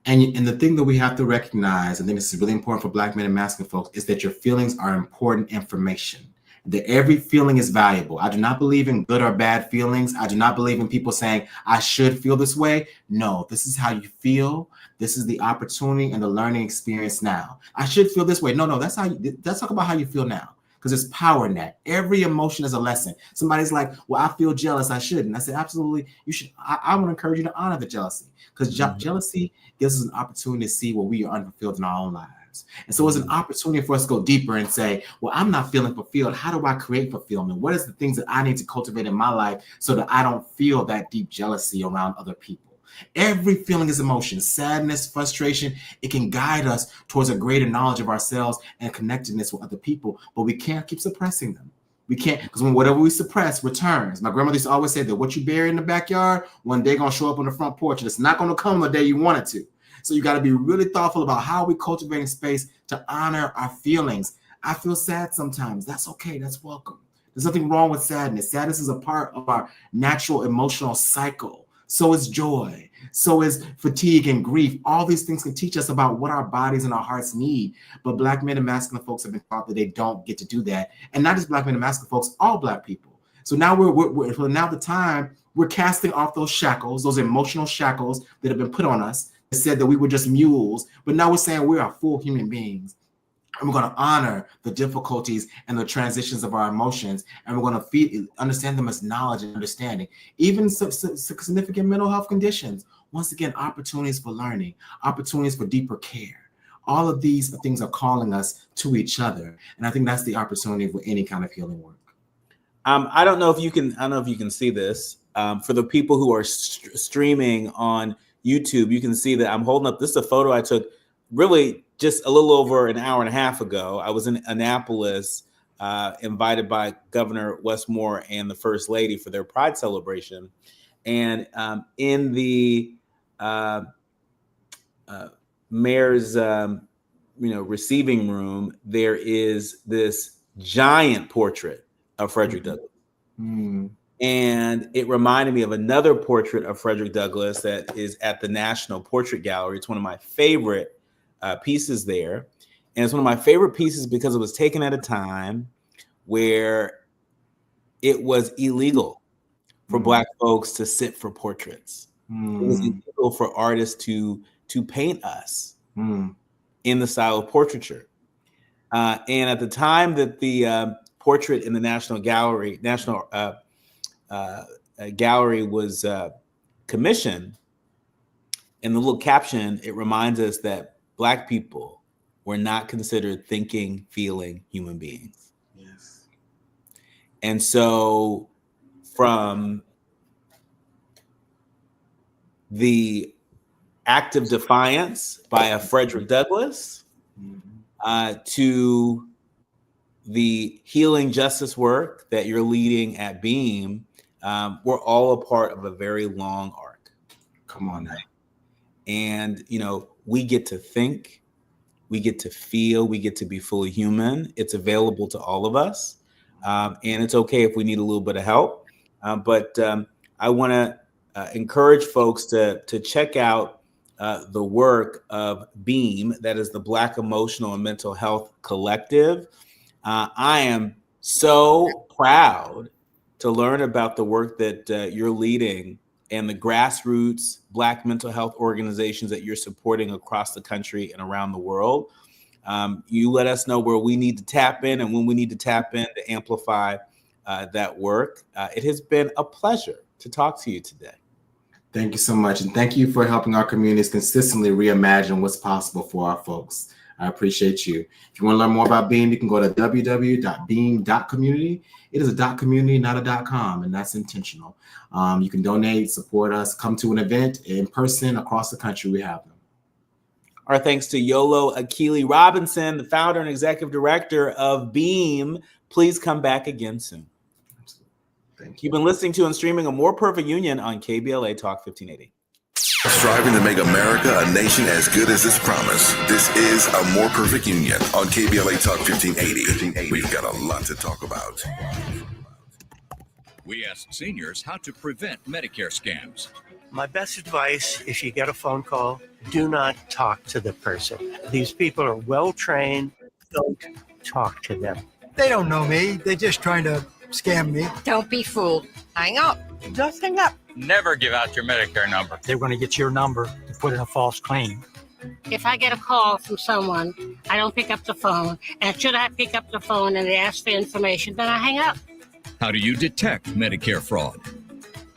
Speaker 15: And the thing that we have to recognize, I think this is really important for Black men and masculine folks, is that your feelings are important information. That every feeling is valuable. I do not believe in good or bad feelings. I do not believe in people saying, I should feel this way. No, this is how you feel. This is the opportunity and the learning experience now. I should feel this way. No, let's talk about how you feel now. Because there's power in that. Every emotion is a lesson. Somebody's like, well, I feel jealous. I shouldn't. I said, absolutely. You should. I want to encourage you to honor the jealousy, because jealousy gives us an opportunity to see what we are unfulfilled in our own lives. And so it's an opportunity for us to go deeper and say, well, I'm not feeling fulfilled. How do I create fulfillment? What is the things that I need to cultivate in my life so that I don't feel that deep jealousy around other people? Every feeling is emotion, sadness, frustration. It can guide us towards a greater knowledge of ourselves and connectedness with other people, but we can't keep suppressing them. We can't, because whatever we suppress returns. My grandmother used to always say that what you bury in the backyard, one day gonna show up on the front porch, and it's not gonna come the day you want it to. So you got to be really thoughtful about how we cultivating space to honor our feelings. I feel sad sometimes. That's okay. That's welcome. There's nothing wrong with sadness. Sadness is a part of our natural emotional cycle. So is joy. So is fatigue and grief. All these things can teach us about what our bodies and our hearts need. But Black men and masculine folks have been taught that they don't get to do that. And not just Black men and masculine folks, all Black people. So now we're casting off those shackles, those emotional shackles that have been put on us. Said that we were just mules, but now we're saying we are full human beings, and we're going to honor the difficulties and the transitions of our emotions, and we're going to understand them as knowledge and understanding. Even significant mental health conditions, once again, opportunities for learning, opportunities for deeper care. All of these things are calling us to each other, and I think that's the opportunity for any kind of healing work.
Speaker 6: I don't know if you can see this. For the people who are streaming on YouTube, you can see that I'm holding up. This is a photo I took really just a little over an hour and a half ago. I was in Annapolis, invited by Governor Wes Moore and the First Lady for their Pride celebration. And in the mayor's receiving room, there is this giant portrait of Frederick Douglass. And it reminded me of another portrait of Frederick Douglass that is at the National Portrait Gallery. It's one of my favorite pieces there. And it's one of my favorite pieces because it was taken at a time where it was illegal for Black folks to sit for portraits. It was illegal for artists to paint us in the style of portraiture. And at the time that the portrait in the National Gallery was commissioned, in the little caption, it reminds us that Black people were not considered thinking, feeling human beings.
Speaker 15: Yes.
Speaker 6: And so from the act of defiance by a Frederick Douglass to the healing justice work that you're leading at Beam, we're all a part of a very long arc.
Speaker 15: Come on now.
Speaker 6: And, we get to think, we get to feel, we get to be fully human. It's available to all of us. And it's okay if we need a little bit of help. But I want to encourage folks to check out the work of BEAM, that is the Black Emotional and Mental Health Collective. I am so proud to learn about the work that you're leading and the grassroots Black mental health organizations that you're supporting across the country and around the world. You let us know where we need to tap in and when we need to tap in to amplify that work. It has been a pleasure to talk to you today.
Speaker 15: Thank you so much. And thank you for helping our communities consistently reimagine what's possible for our folks. I appreciate you. If you want to learn more about BEAM, you can go to www.beam.community. It is a .community, not a .com, and that's intentional. You can donate, support us, come to an event in person across the country. We have them.
Speaker 6: Our thanks to Yolo Akili Robinson, the founder and executive director of BEAM. Please come back again soon.
Speaker 15: Thank you.
Speaker 6: You've been listening to and streaming A More Perfect Union on KBLA Talk 1580.
Speaker 2: Striving to make America a nation as good as its promise. This is A More Perfect Union on KBLA Talk 1580. We've got a lot to talk about.
Speaker 5: We asked seniors how to prevent Medicare scams.
Speaker 16: My best advice, if you get a phone call, do not talk to the person. These people are well trained. Don't talk to them.
Speaker 22: They don't know me. They're just trying to scam me.
Speaker 23: Don't be fooled. Hang up.
Speaker 16: Just hang up.
Speaker 5: Never give out your Medicare number.
Speaker 22: They're going to get your number and put in a false claim.
Speaker 23: If I get a call from someone, I don't pick up the phone. And should I pick up the phone and they ask for information, then I hang up.
Speaker 5: How do you detect Medicare fraud?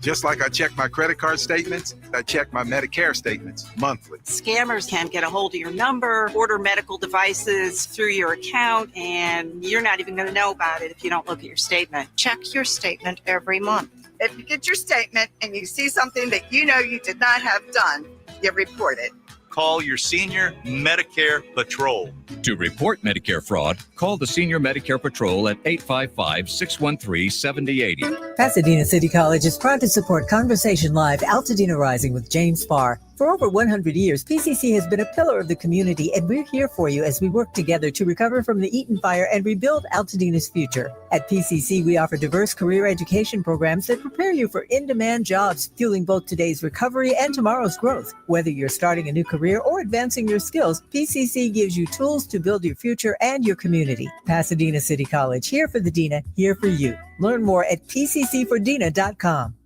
Speaker 24: Just like I check my credit card statements, I check my Medicare statements monthly.
Speaker 25: Scammers can get a hold of your number, order medical devices through your account, and you're not even going to know about it if you don't look at your statement.
Speaker 23: Check your statement every month.
Speaker 26: If you get your statement and you see something that you know you did not have done, you report it.
Speaker 27: Call your senior Medicare Patrol.
Speaker 5: To report Medicare fraud, call the Senior Medicare Patrol at 855-613-7080.
Speaker 28: Pasadena City College is proud to support Conversation Live Altadena Rising with James Farr. For over 100 years, PCC has been a pillar of the community, and we're here for you as we work together to recover from the Eaton fire and rebuild Altadena's future. At PCC, we offer diverse career education programs that prepare you for in-demand jobs, fueling both today's recovery and tomorrow's growth. Whether you're starting a new career or advancing your skills, PCC gives you tools to build your future and your community. Pasadena City College, here for the Dena, here for you. Learn more at pccfordena.com.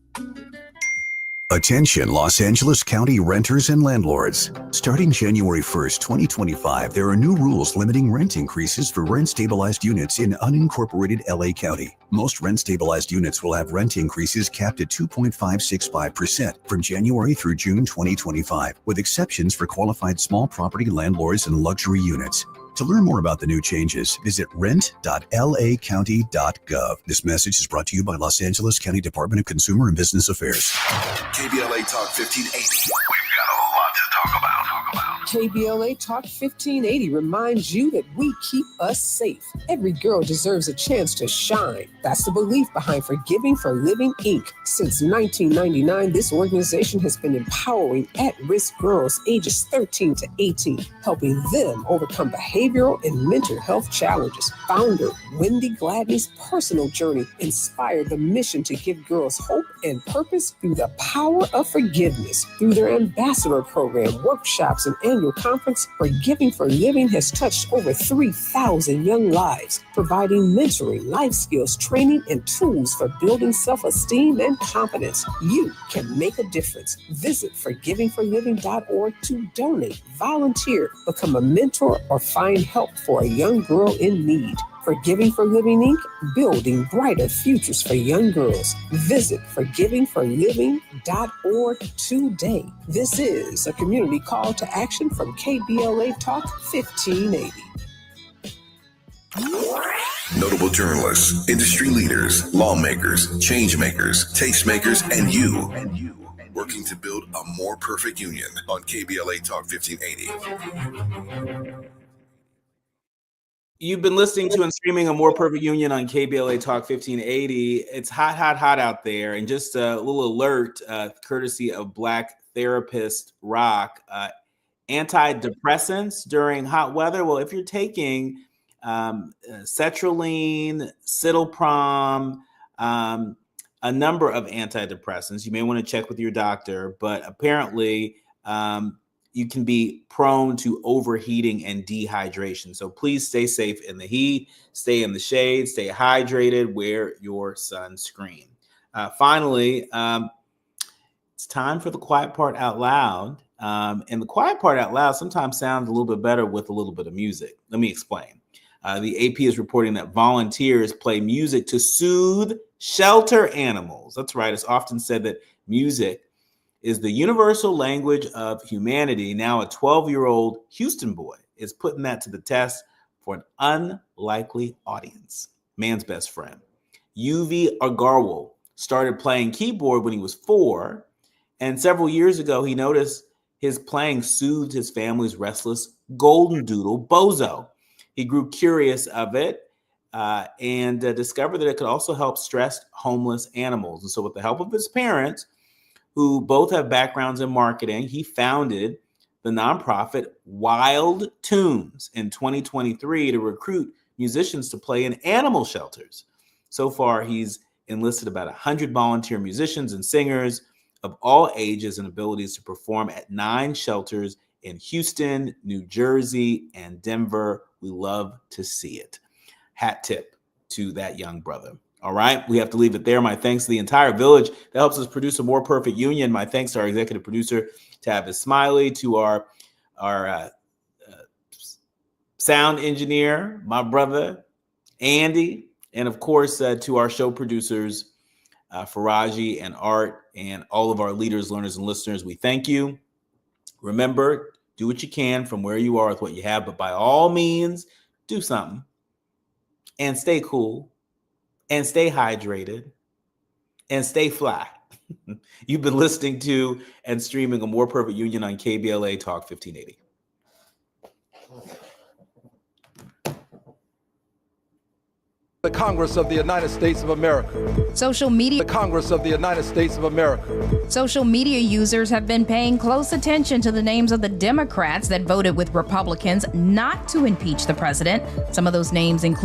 Speaker 29: Attention Los Angeles County renters and landlords. Starting January 1st, 2025, there are new rules limiting rent increases for rent-stabilized units in unincorporated LA County. Most rent-stabilized units will have rent increases capped at 2.565% from January through June 2025, with exceptions for qualified small property landlords and luxury units. To learn more about the new changes, visit rent.lacounty.gov. This message is brought to you by Los Angeles County Department of Consumer and Business Affairs.
Speaker 2: KBLA Talk 1580. We've got a lot to talk about.
Speaker 30: KBLA Talk 1580 reminds you that we keep us safe. Every girl deserves a chance to shine. That's the belief behind Forgiving for Living, Inc. Since 1999, this organization has been empowering at-risk girls ages 13 to 18, helping them overcome behavioral and mental health challenges. Founder Wendy Gladney's personal journey inspired the mission to give girls hope and purpose through the power of forgiveness. Through their ambassador program, workshops, and annual conference, Forgiving for Living has touched over 3,000 young lives, providing mentoring, life skills, training, and tools for building self-esteem and confidence. You can make a difference. Visit forgivingforliving.org to donate, volunteer, become a mentor, or find help for a young girl in need. Forgiving for Living, Inc., building brighter futures for young girls. Visit forgivingforliving.org today. This is a community call to action from KBLA Talk 1580.
Speaker 2: Notable journalists, industry leaders, lawmakers, change makers, tastemakers, and you. Working to build a more perfect union on KBLA Talk 1580.
Speaker 6: You've been listening to and streaming A More Perfect Union on KBLA Talk 1580. It's hot, hot, hot out there. And just a little alert, courtesy of Black Therapist Rock, antidepressants during hot weather. Well, if you're taking sertraline, citalopram, a number of antidepressants, you may want to check with your doctor. But apparently, you can be prone to overheating and dehydration. So please stay safe in the heat, stay in the shade, stay hydrated, wear your sunscreen. Finally, it's time for the quiet part out loud. And the quiet part out loud sometimes sounds a little bit better with a little bit of music. Let me explain. The AP is reporting that volunteers play music to soothe shelter animals. That's right. It's often said that music is the universal language of humanity. Now a 12-year-old Houston boy is putting that to the test for an unlikely audience. Man's best friend. Yuvi Agarwal started playing keyboard when he was 4, and several years ago he noticed his playing soothed his family's restless golden doodle, Bozo. He grew curious of it and discovered that it could also help stressed, homeless animals. And so with the help of his parents, who both have backgrounds in marketing, he founded the nonprofit Wild Tunes in 2023 to recruit musicians to play in animal shelters. So far, he's enlisted about 100 volunteer musicians and singers of all ages and abilities to perform at 9 shelters in Houston, New Jersey, and Denver. We love to see it. Hat tip to that young brother. All right, we have to leave it there. My thanks to the entire village that helps us produce a more perfect union. My thanks to our executive producer, Tavis Smiley, to our sound engineer, my brother, Andy, and of course, to our show producers, Faraji and Art, and all of our leaders, learners, and listeners. We thank you. Remember, do what you can from where you are with what you have, but by all means, do something and stay cool. And stay hydrated and stay fly. You've been listening to and streaming A More Perfect Union on KBLA Talk 1580.
Speaker 17: The Congress of the United States of America.
Speaker 4: Social media.
Speaker 17: The Congress of the United States of America.
Speaker 4: Social media users have been paying close attention to the names of the Democrats that voted with Republicans not to impeach the president. Some of those names include